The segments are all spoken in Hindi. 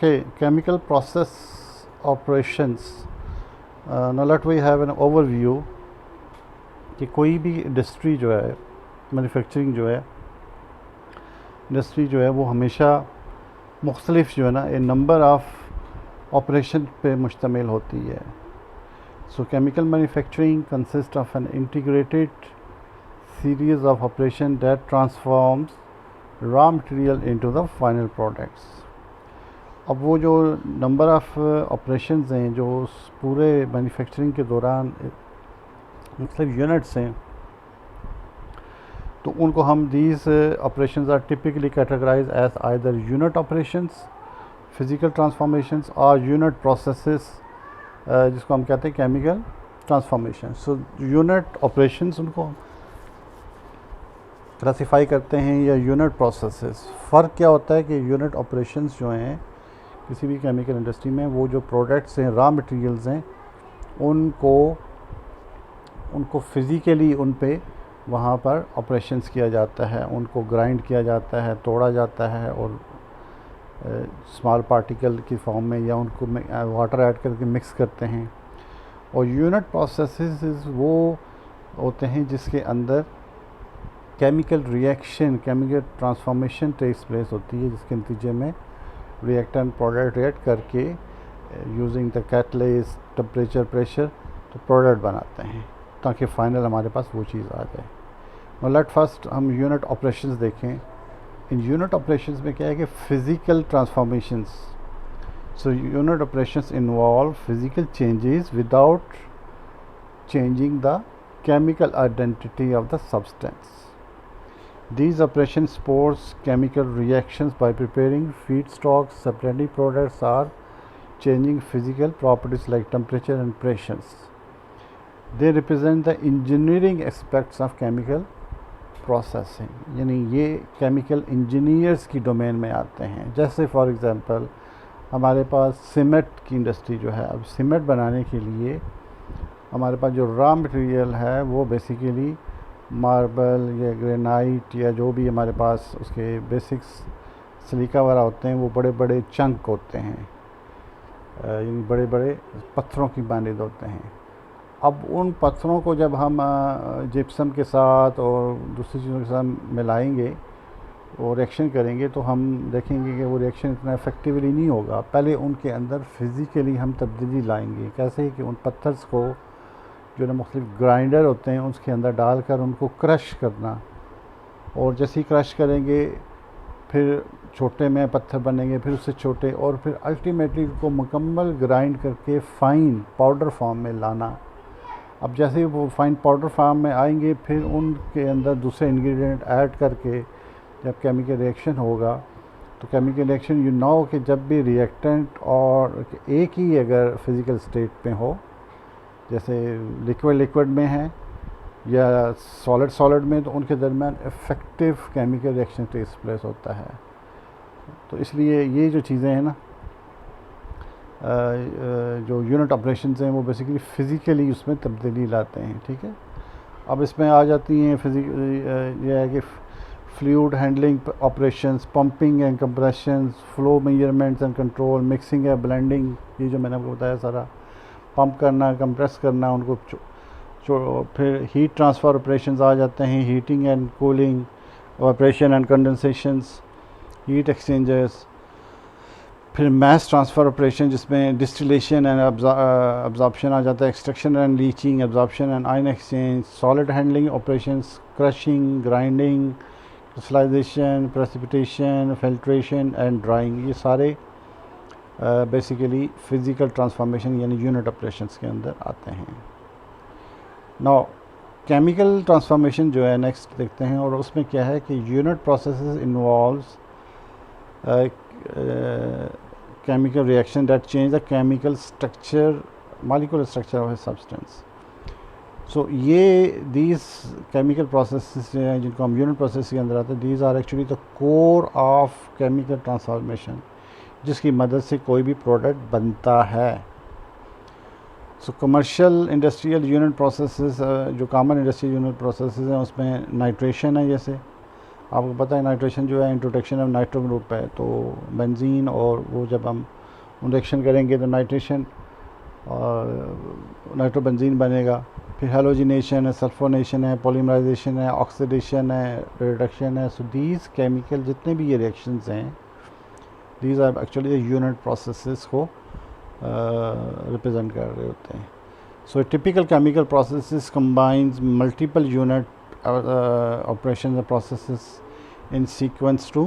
Okay, chemical process operations. Now let we have an overview कि कोई भी इंडस्ट्री जो है, मैन्युफैक्चरिंग जो है, इंडस्ट्री जो है वो हमेशा मुख्तलिफ जो है ना ए नंबर ऑफ ऑपरेशन पे मुश्तमिल होती है. सो chemical manufacturing consist of an integrated series of operation that transforms raw material into the final products. अब वो जो नंबर ऑफ़ ऑपरेशंस हैं जो उस पूरे मैन्युफैक्चरिंग के दौरान मतलब यूनिट्स हैं, तो उनको हम these operations are typically categorize as either unit operations, physical transformations और यूनिट प्रोसेसेस, जिसको हम कहते हैं chemical transformation. So unit operations उनको क्लासिफाई करते हैं या यूनिट प्रोसेसेस. फ़र्क क्या होता है कि यूनिट ऑपरेशंस जो हैं किसी भी केमिकल इंडस्ट्री में, वो जो प्रोडक्ट्स हैं, रॉ मटेरियल्स हैं, उनको फिज़िकली उन पे वहाँ पर ऑपरेशंस किया जाता है, उनको ग्राइंड किया जाता है, तोड़ा जाता है और स्मॉल पार्टिकल की फॉर्म में या उनको वाटर ऐड करके मिक्स करते हैं. और यूनिट प्रोसेसेस वो होते हैं जिसके अंदर chemical reaction, chemical transformation takes place होती है, जिसके नतीजे में रिएक्टेंट प्रोडक्ट रिएक्ट करके using the catalyst, temperature, pressure तो प्रोडक्ट बनाते हैं ताकि फ़ाइनल हमारे पास वो चीज़ आ जाए. लेट फर्स्ट हम यूनिट ऑपरेशंस देखें. इन यूनिट ऑपरेशंस में क्या है कि physical transformations. So unit operations involve physical changes without changing the chemical identity of the substance. These operations support chemical reactions by preparing feedstocks, separating products, or changing physical properties like temperature and pressures. They represent the engineering aspects of chemical processing. यानी ये chemical engineers की डोमेन में आते हैं. जैसे फॉर एग्ज़ाम्पल हमारे पास सीमेंट की इंडस्ट्री जो है, अब सीमेंट बनाने के लिए हमारे पास जो रॉ मटेरियल है वो बेसिकली मार्बल या ग्रेनाइट या जो भी हमारे पास उसके बेसिक्स सिलिका वगैरह होते हैं, वो बड़े बड़े चंक होते हैं, यानी बड़े बड़े पत्थरों की मानद होते हैं. अब उन पत्थरों को जब हम जिप्सम के साथ और दूसरी चीज़ों के साथ मिलाएंगे और रिएक्शन करेंगे तो हम देखेंगे कि वो रिएक्शन इतना इफ़ेक्टिवली नहीं होगा. पहले उनके अंदर फिज़िकली हम तब्दीली लाएंगे. कैसे कि उन पत्थर्स को जो ना मुख्तलिफ ग्राइंडर होते हैं उसके अंदर डालकर उनको क्रश करना, और जैसे ही क्रश करेंगे फिर छोटे में पत्थर बनेंगे, फिर उससे छोटे, और फिर अल्टीमेटली उनको मुकम्मल ग्राइंड करके फ़ाइन पाउडर फॉर्म में लाना. अब जैसे ही वो फ़ाइन पाउडर फॉर्म में आएंगे फिर उनके अंदर दूसरे इंग्रेडिएंट ऐड करके जब केमिकल रिएक्शन होगा तो केमिकल रिएक्शन यू नो कि जब भी रिएक्टेंट और एक ही अगर फिज़िकल स्टेट में हो, जैसे लिक्विड में है या सॉलिड में, तो उनके दरमियान effective chemical reaction takes place होता है. तो इसलिए ये जो चीज़ें हैं ना, जो यूनिट ऑपरेशंस हैं वो बेसिकली फ़िज़िकली उसमें तब्दीली लाते हैं. ठीक है. अब इसमें आ जाती हैं यह है कि fluid handling operations, pumping and compressions, flow measurements and control, mixing या ब्लेंडिंग, ये जो मैंने आपको बताया सारा, पंप करना, कंप्रेस करना उनको, फिर हीट ट्रांसफ़र ऑपरेशंस आ जाते हैं, heating and cooling operation and condensations, heat exchangers, फिर मैस ट्रांसफ़र ऑपरेशन जिसमें डिस्टिलेशन एंड अब्जॉर्प्शन आ जाता है, extraction and leaching, absorption and ion exchange, solid handling operations, crushing, grinding, crystallisation, precipitation, filtration and drying, ये सारे बेसिकली फ़िज़िकल ट्रांसफॉर्मेशन यानी यूनिट ऑपरेशंस के अंदर आते हैं. नाउ केमिकल ट्रांसफॉर्मेशन जो है नेक्स्ट देखते हैं, और उसमें क्या है कि unit processes involves chemical reaction that change the chemical structure, molecular structure of a substance. So ये दीज केमिकल प्रोसेसेस जो हैं जिनको हम यूनिट प्रोसेस के अंदर आते हैं, these are actually the core of chemical transformation, जिसकी मदद से कोई भी प्रोडक्ट बनता है. So commercial industrial unit processes, जो कॉमन इंडस्ट्रियल यूनिट प्रोसेसेस हैं उसमें नाइट्रेशन है, जैसे आपको पता है नाइट्रेशन जो है इंट्रोडक्शन ऑफ नाइट्रो ग्रुप है, तो बेंजीन और वो जब हम रिएक्शन करेंगे तो नाइट्रेशन और नाइट्रोबेंजीन बनेगा। फिर हेलोजिनेशन है, सल्फोनेशन है, पॉलीमराइजेशन है, ऑक्सीडेशन है, रिडक्शन है। सो दीज केमिकल जितने भी ये रिएक्शंस हैं, these are actually unit processes को रिप्रेजेंट कर रहे होते हैं। So typical chemical processes combines multiple unit operations and processes in sequence to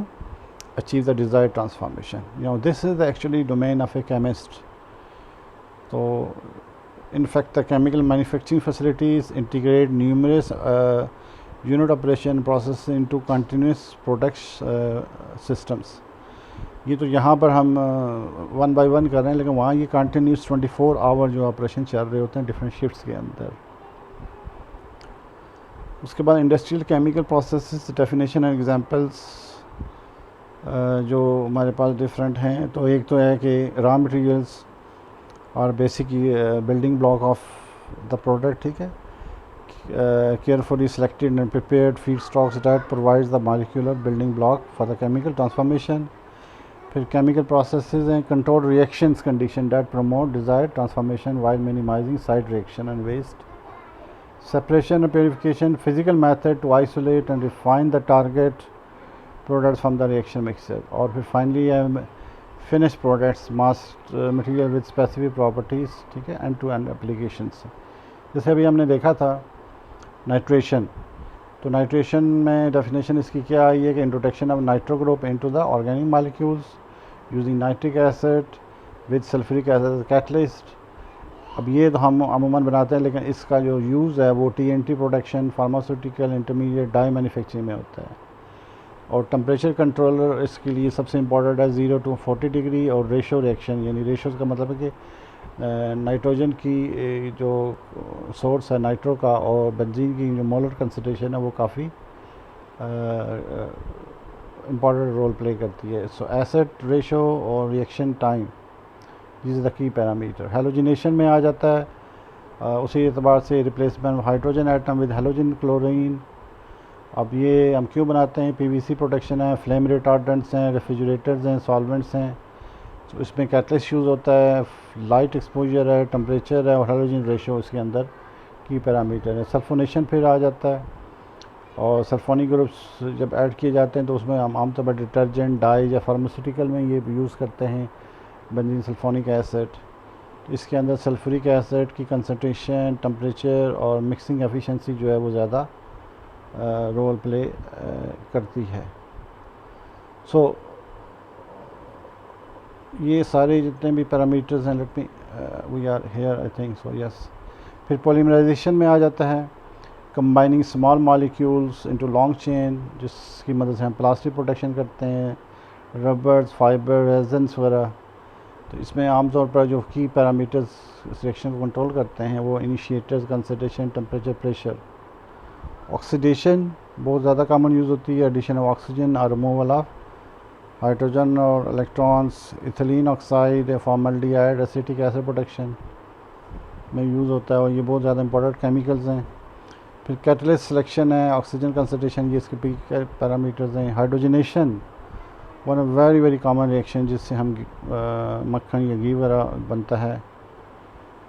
achieve the desired transformation. This is the actually domain of a chemist. So in fact the chemical manufacturing facilities integrate numerous unit operation processes into continuous products systems. ये तो यहाँ पर हम वन बाय वन कर रहे हैं, लेकिन वहाँ ये कंटिन्यूस 24 आवर जो ऑपरेशन चल रहे होते हैं डिफरेंट शिफ्ट्स के अंदर। उसके बाद industrial chemical processes definition and examples जो हमारे पास डिफरेंट हैं। तो एक तो है कि रॉ मटेरियल्स और basic building block of the product, ठीक है, carefully selected and prepared feed stocks that provides the molecular building block for the chemical transformation. फिर केमिकल प्रोसेसेस हैं control reactions condition that promote desired transformation while minimizing side reaction and waste. Separation and purification, physical method to isolate and refine the target products from the reaction mixture. और फिर finally finished products, mass material with specific properties, ठीक है, end to end applications। जैसे अभी हमने देखा था नाइट्रेशन, तो नाइट्रेशन में डेफिनेशन इसकी क्या आई है कि introduction of nitro group into the organic molecules using nitric acid with sulphuric acid catalyst. अब ये तो हम अमूमन बनाते हैं, लेकिन इसका जो यूज़ है वो TNT production, pharmaceutical, intermediate, dye manufacturing में होता है। और टेम्परेचर कंट्रोलर इसके लिए सबसे इम्पॉर्टेंट है 0 to 40 डिग्री और रेशो रिएक्शन, यानी रेशो का मतलब है कि नाइट्रोजन की जो सोर्स है नाइट्रो का और बेंजीन की जो मोलर कंसंट्रेशन है वो काफ़ी इम्पॉर्टेंट रोल प्ले करती है। सो एसिड रेशो और reaction time, this is the key parameter. Halogenation में आ जाता है उसी एतबार से replacement of hydrogen atom with halogen chlorine. अब ये हम क्यों बनाते हैं? पीवीसी प्रोटेक्शन है, फ्लेम रिटार्डेंट्स हैं, रेफ्रिजरेटर्स हैं, सॉल्वेंट्स हैं। तो इसमें कैटलिस्ट यूज़ होता है, लाइट एक्सपोजर है, टेम्परेचर है और हेलोजन रेशो इसके अंदर की पैरामीटर है। सल्फोनेशन फिर आ जाता है, और सल्फोनिक ग्रुप्स जब ऐड किए जाते हैं तो उसमें हम आमतौर पर डिटर्जेंट, डाई या फार्मास्यूटिकल में ये यूज़ करते हैं बेंजीन सल्फोनिक एसिड। इसके अंदर सल्फ्यूरिक एसिड की कंसंट्रेशन, टेम्परेचर और मिक्सिंग एफिशिएंसी जो है वो ज़्यादा रोल प्ले करती है। सो ये सारे जितने भी पैरामीटर्स हैं, let me we are here I think so yes. फिर पॉलीमराइजेशन में आ जाता है combining small molecules into long chain, जिसकी मदद से हम प्लास्टिक प्रोटेक्शन करते हैं, रबर्स, फाइबर, रेजन्स वगैरह। तो इसमें आमतौर पर जो की पैरामीटर्स इस रिएक्शन को कंट्रोल करते हैं वो initiators, concentration, temperature, pressure. Oxidation बहुत ज़्यादा कॉमन यूज़ होती है, एडिशन ऑफ ऑक्सीजन और रिमूवल ऑफ हाइड्रोजन और electrons. Ethylene oxide, formaldehyde, acetic acid protection में यूज़ होता है, और ये बहुत ज़्यादा इंपॉर्टेंट केमिकल्स हैं। फिर कैटलिस्ट सिलेक्शन है, ऑक्सीजन कंसंट्रेशन, ये इसके पैरामीटर्स हैं। Hydrogenation one very very common reaction जिससे हम मक्खन या घी वगैरह बनता है।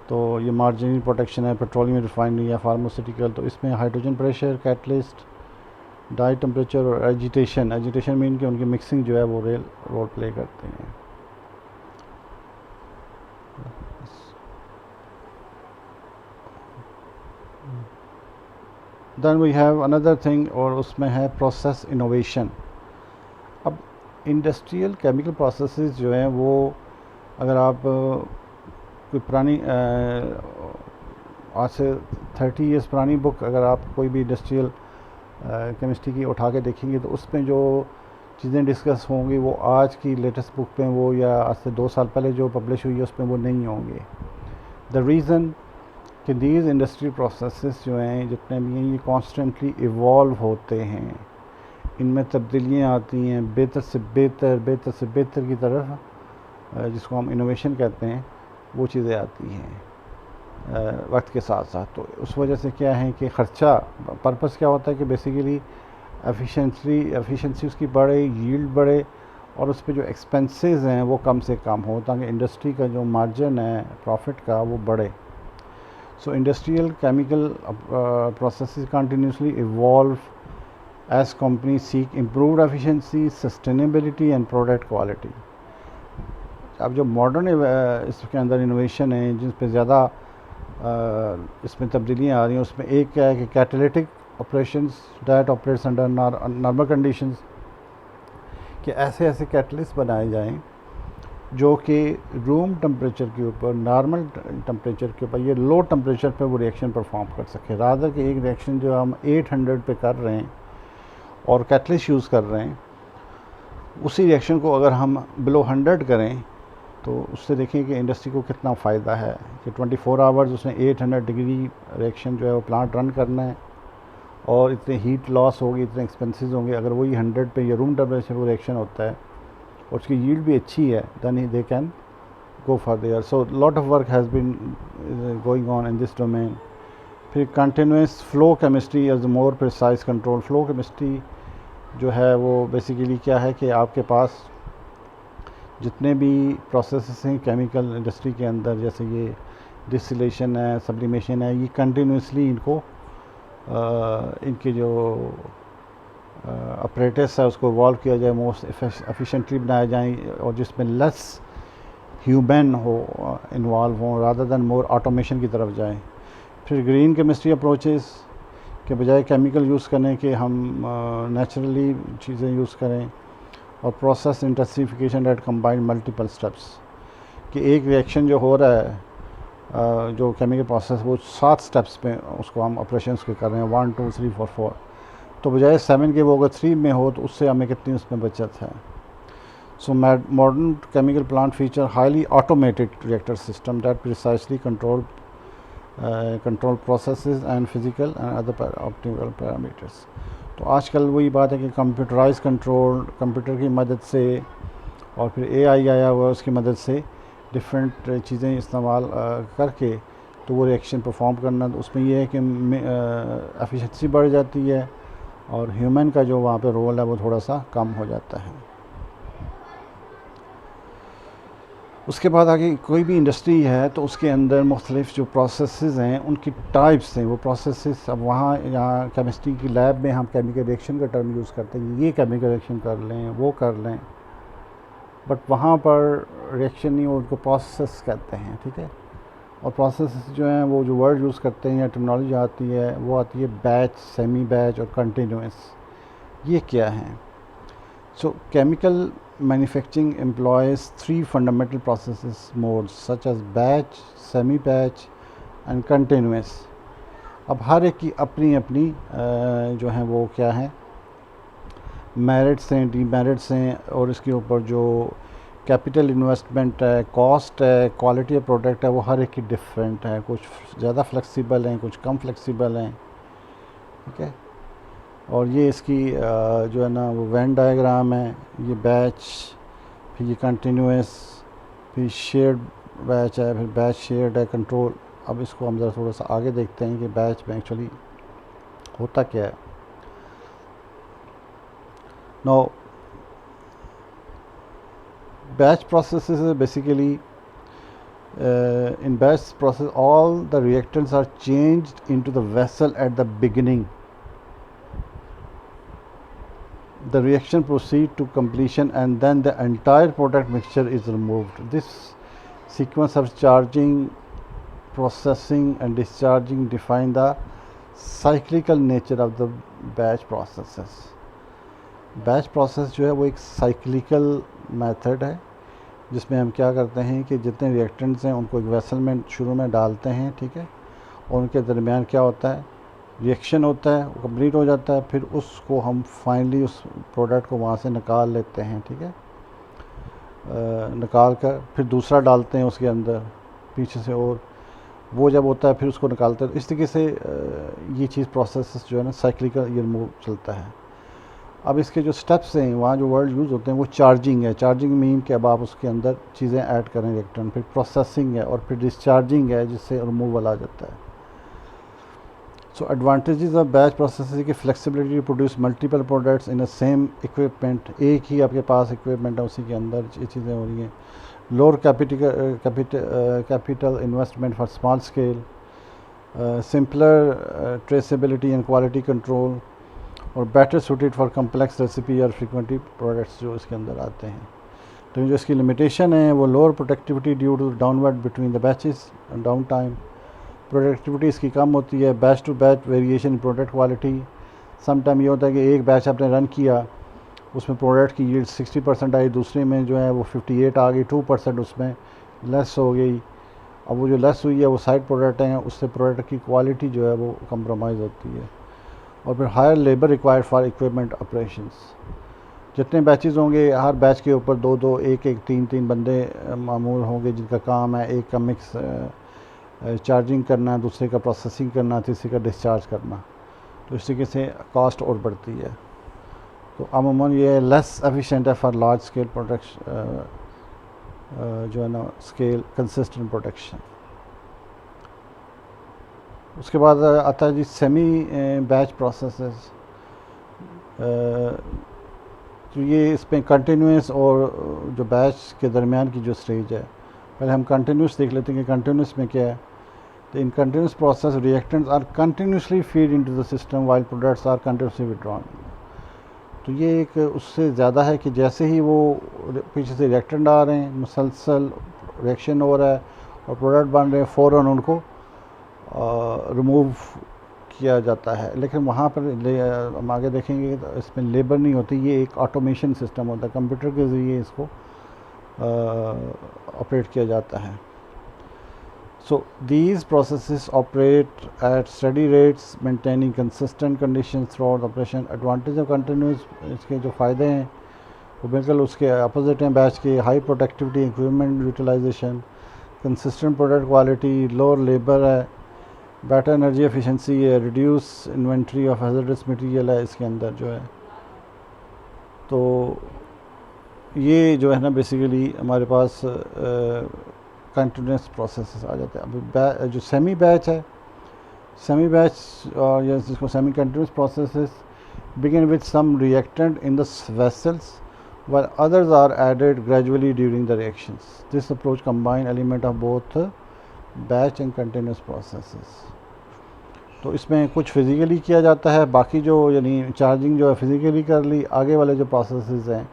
तो ये मार्जिनल प्रोटेक्शन है, पेट्रोलियम रिफाइनरी या फार्मास्यूटिकल। तो इसमें हाइड्रोजन प्रेशर, कैटलिस्ट, डाई टेम्परेचर और एजिटेशन मीन कि उनकी मिक्सिंग जो है वो रोल प्ले करते हैं। Then we have another thing, और उसमें है प्रोसेस इनोवेशन। अब इंडस्ट्रियल केमिकल प्रोसेसेस जो हैं वो अगर आप कोई पुरानी आज से 30 ईयर्स पुरानी बुक अगर आप कोई भी इंडस्ट्रियल केमिस्ट्री की उठा के देखेंगे तो उसमें जो चीज़ें डिस्कस होंगी वो आज की लेटेस्ट बुक पे वो या आज से 2 साल पहले जो पब्लिश हुई है उसमें वो नहीं होंगे। द रीज़न कि दीज इंडस्ट्रियल प्रोसेसेस जो हैं जितने भी हैं ये कॉन्स्टेंटली इवॉल्व होते हैं, इनमें तब्दीलियाँ आती हैं, बेहतर से बेहतर की तरफ, जिसको हम इनोवेशन कहते हैं, वो चीज़ें आती हैं वक्त के साथ साथ। तो उस वजह से क्या है कि ख़र्चा, पर्पस क्या होता है कि बेसिकली एफिशिएंसी उसकी बढ़े, यील्ड बढ़े और उस पे जो एक्सपेंसेस हैं वो कम से कम हो, ताकि इंडस्ट्री का जो मार्जिन है प्रॉफिट का वो बढ़े। So industrial chemical processes continuously evolve as company seek improved efficiency, sustainability and product quality. अब जो मॉडर्न इसके अंदर इनोवेशन है जिस पे ज़्यादा इसमें तब्दीलियाँ आ रही हैं, उसमें एक क्या है कि catalytic operations that operates under normal conditions, कि ऐसे ऐसे कैटलिस्ट बनाए जाएं जो कि रूम टेम्परेचर के ऊपर, नॉर्मल टेम्परेचर के ऊपर, ये लो टेम्परेचर पे वो रिएक्शन परफॉर्म कर सके। रादर कि एक रिएक्शन जो हम 800 पे कर रहे हैं और कैटलिस्ट यूज़ कर रहे हैं, उसी रिएक्शन को अगर हम बिलो 100 करें तो उससे देखें कि इंडस्ट्री को कितना फ़ायदा है कि 24 आवर्स उसने 800 डिग्री रिएक्शन जो है वो प्लांट रन करना है और इतने हीट लॉस होगी, इतने एक्सपेंसेस होंगे। अगर वही 100 पे या रूम टेम्परेचर वो रिएक्शन होता है और उसकी यील्ड भी अच्छी है, then they can go for there. So lot of work has been going on in this domain. फिर continuous flow chemistry as more precise control. Flow chemistry जो है वो बेसिकली क्या है कि आपके पास जितने भी प्रोसेसेस हैं केमिकल इंडस्ट्री के अंदर, जैसे ये डिस्टिलेशन है, सब्लिमेशन है, ये कंटिन्यूसली इनको इनके जो ऑपरेटर्स है उसको इवॉल्व किया जाए, मोस्ट एफिशिएंटली बनाया जाए और जिसमें लेस ह्यूमन हो इन्वॉल्व हों रादर दैन मोर ऑटोमेशन की तरफ जाएं। फिर ग्रीन केमिस्ट्री अप्रोचेस के बजाय केमिकल यूज़ करने के हम नेचुरली चीज़ें यूज़ करें। और process intensification that combine multiple steps, कि एक रिएक्शन जो हो रहा है जो केमिकल प्रोसेस वो 7 स्टेप्स में उसको हम ऑपरेशंस के कर रहे हैं, 1 2 3 4 4, तो बजाय 7 के वो अगर 3 में हो तो उससे हमें कितनी उसमें बचत है। So modern chemical plant feature highly automated reactor system that precisely control processes and physical and other optical parameters. तो आजकल वही बात है कि कंप्यूटराइज कंट्रोल, कंप्यूटर की मदद से और फिर एआई आया हुआ उसकी मदद से डिफरेंट चीज़ें इस्तेमाल करके तो वो रिएक्शन परफॉर्म करना। तो उसमें ये है कि एफिशिएंसी बढ़ जाती है और ह्यूमन का जो वहाँ पे रोल है वो थोड़ा सा कम हो जाता है। उसके बाद आगे कोई भी इंडस्ट्री है तो उसके अंदर मुख्तलिफ जो प्रोसेसेस हैं उनकी टाइप्स हैं, वो प्रोसेसेस अब वहाँ यहाँ केमिस्ट्री की लैब में हम केमिकल रिएक्शन का टर्म यूज़ करते हैं, ये केमिकल रिएक्शन कर लें, वो कर लें, बट वहाँ पर रिएक्शन नहीं, उनको प्रोसेस कहते हैं, ठीक है। और प्रोसेस जो हैं वो जो वर्ड यूज़ करते हैं या टर्मिनोलॉजी आती है वो आती है बैच, सेमी बैच और कंटिन्यूस। ये क्या हैं? सो chemical manufacturing employs 3 fundamental processes modes such as batch, semi batch and continuous। अब हर एक की अपनी अपनी जो है वो क्या है, मेरिट्स हैं, डीमेरिट्स हैं और इसके ऊपर जो कैपिटल इन्वेस्टमेंट है, कॉस्ट है, क्वालिटी ऑफ प्रोडक्ट है, वो हर एक की डिफरेंट है। कुछ ज़्यादा फ्लेक्सिबल हैं, कुछ कम फ्लेक्सिबल हैं, ठीक है। और ये इसकी जो है ना वो वेन डायग्राम है, ये बैच, फिर ये कंटिन्यूस, फिर शेयर्ड बैच है, फिर बैच शेयर्ड है, कंट्रोल। अब इसको हम ज़रा थोड़ा सा आगे देखते हैं कि बैच में एक्चुअली होता क्या है। No batch process basically in batch process all the reactants are changed into the vessel at the beginning. The reaction proceeds to completion and then the entire product mixture is removed. This sequence of charging, processing and discharging define the cyclical nature of the batch processes. Batch process जो है वो एक cyclical method है जिसमें हम क्या करते हैं कि जितने रिएक्टेंट्स हैं उनको एक वेसल में शुरू में डालते हैं, ठीक है, और उनके दरमियान क्या होता है, रिएक्शन होता है, वो कंप्लीट हो जाता है, फिर उसको हम फाइनली उस प्रोडक्ट को वहाँ से निकाल लेते हैं, ठीक है। निकाल कर फिर दूसरा डालते हैं उसके अंदर पीछे से, और वो जब होता है फिर उसको निकालते हैं। इस तरीके से ये चीज़ प्रोसेस जो है ना साइक्लिकल ये मूव चलता है। अब इसके जो स्टेप्स हैं वहाँ जो वर्ड यूज़ होते हैं वो चार्जिंग है। चार्जिंग मीन कि अब आप उसके अंदर चीज़ें ऐड करें रिएक्टेंट, फिर प्रोसेसिंग है और फिर डिस्चार्जिंग है जिससे रिमूवल आ जाता है। So advantages of batch processes की flexibility to produce multiple products in the same equipment, एक ही आपके पास equipment है उसी के अंदर ये चीज़ें हो रही हैं. Lower capital investment for small scale, simpler traceability and quality control, और better suited for complex recipe और frequently products जो इसके अंदर आते हैं. तो जो इसकी limitation है वो lower productivity due to downward between the batches and downtime. Productivity इसकी कम होती है. Batch to batch variation product quality. Some time ये होता है कि एक बैच आपने रन किया, उसमें प्रोडक्ट की यील्ड 60% आई, दूसरे में जो है वो 58 आ गई, 2% उसमें लेस हो गई. अब वो जो लेस हुई है वो साइड प्रोडक्ट हैं, उससे प्रोडक्ट की क्वालिटी जो है वो कंप्रोमाइज़ होती है. और फिर higher labour required for equipment operations. जितने बैचेस होंगे हर बैच के ऊपर 2-2, 1-1, 3-3 बंदे मामूल होंगे जिनका काम है एक का मिक्स चार्जिंग करना, दूसरे का प्रोसेसिंग करना, तीसरे का डिस्चार्ज करना. तो इस तरीके से कॉस्ट और बढ़ती है. तो अमूमन ये लेस एफिशिएंट है फॉर लार्ज स्केल प्रोडक्शन जो है ना स्केल कंसिस्टेंट प्रोडक्शन. उसके बाद आता है जी सेमी बैच प्रोसेसेस. तो ये इसमें कंटिन्यूस और जो बैच के दरमियान की जो स्टेज है, पहले हम कंटिन्यूस देख लेते हैं कि कंटिन्यूस में क्या है. तो in continuous process reactants are continuously feed into the system while products are continuously withdrawn. तो ये एक उससे ज़्यादा है कि जैसे ही वो पीछे से रिएक्टेंट आ रहे हैं, मुसलसल रिएक्शन हो रहा है और प्रोडक्ट बन रहे हैं, फ़ौरन उनको रिमूव किया जाता है. लेकिन वहाँ पर हम आगे देखेंगे तो इसमें लेबर नहीं होती, ये एक ऑटोमेशन सिस्टम होता है, कंप्यूटर के ज़रिए इसको ऑपरेट किया जाता है. So these processes operate at steady rates, maintaining consistent conditions throughout the operation. Advantage of continuous इसके जो फ़ायदे हैं वो बिल्कुल उसके अपोजिट हैं बैच के. High productivity, equipment utilization, consistent product quality, lower labour है, बेटर एनर्जी एफिशिएंसी है, reduce inventory of hazardous material है इसके अंदर जो है. तो ये जो है ना बेसिकली हमारे पास कंटिन्यूस प्रोसेस आ जाते हैं. अभी जो सेमी बैच है, सेमी बैच और या जिसको semi continuous processes begin with some reactant in the vessels while others are added gradually during the reactions. This approach combine element of both batch and continuous processes. तो इसमें कुछ फिज़िकली किया जाता है, बाकी जो यानी चार्जिंग जो है फिज़िकली कर ली, आगे वाले जो प्रोसेसेस हैं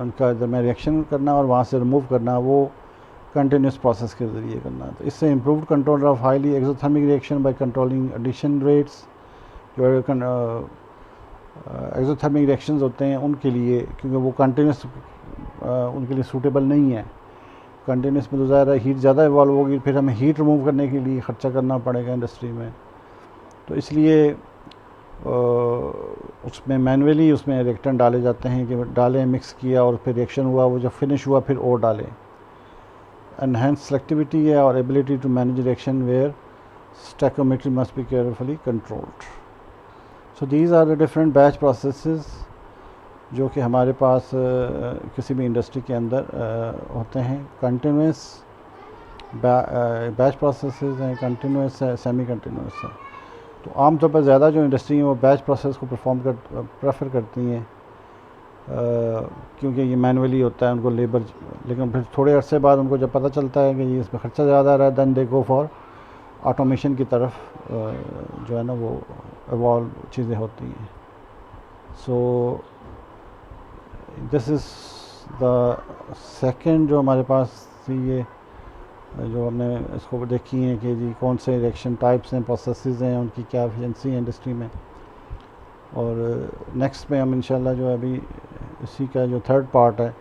उनका दरमियान रिएक्शन करना और वहाँ से रिमूव करना वो कंटिन्यूस प्रोसेस के ज़रिए करना. तो इससे improved control of highly exothermic reaction by controlling addition rates. जो एक्सोथर्मिक रिएक्शंस होते हैं उनके लिए, क्योंकि वो कंटिन्यूस उनके लिए सूटेबल नहीं है. कंटिन्यूस में तो ज़ाहिर है हीट ज़्यादा इवॉल्व होगी, फिर हमें हीट रिमूव करने के लिए ख़र्चा करना पड़ेगा इंडस्ट्री में. तो इसलिए उसमें मैनुअली उसमें रिएक्टेंट डाले जाते हैं कि डालें, मिक्स किया और फिर रिएक्शन हुआ, वो जब फिनिश हुआ फिर और डालें. Enhanced selectivity or ability to manage reaction where stoichiometry must be carefully controlled. So these are the different batch processes जो कि हमारे पास किसी भी इंडस्ट्री के अंदर होते हैं. कंटिन्यूस बैच प्रोसेसेस हैं, कंटिन्यूस है, सेमी कंटिन्यूस है. तो आमतौर पर ज़्यादा जो इंडस्ट्री हैं वो बैच प्रोसेस को प्रेफर करती हैं क्योंकि ये मैनुअली होता है, उनको लेबर. लेकिन फिर थोड़े अरसे बाद उनको जब पता चलता है कि ये इसमें ख़र्चा ज़्यादा आ रहा है, then they go for automation की तरफ जो है ना वो इवॉल्व चीज़ें होती हैं. So this is the second जो हमारे पास थी, ये जो हमने इसको देखी है कि जी कौन से रिएक्शन टाइप्स हैं, प्रोसेसेस हैं, उनकी क्या एफिशिएंसी है इंडस्ट्री में. और नेक्स्ट में हम इंशाल्लाह जो है अभी इसी का जो थर्ड पार्ट है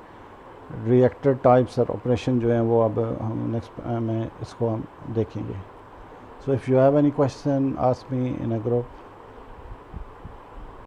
रिएक्टर टाइप्स और ऑपरेशन जो है वो अब हम नेक्स्ट में इसको हम देखेंगे. So if you have any question ask me in a group.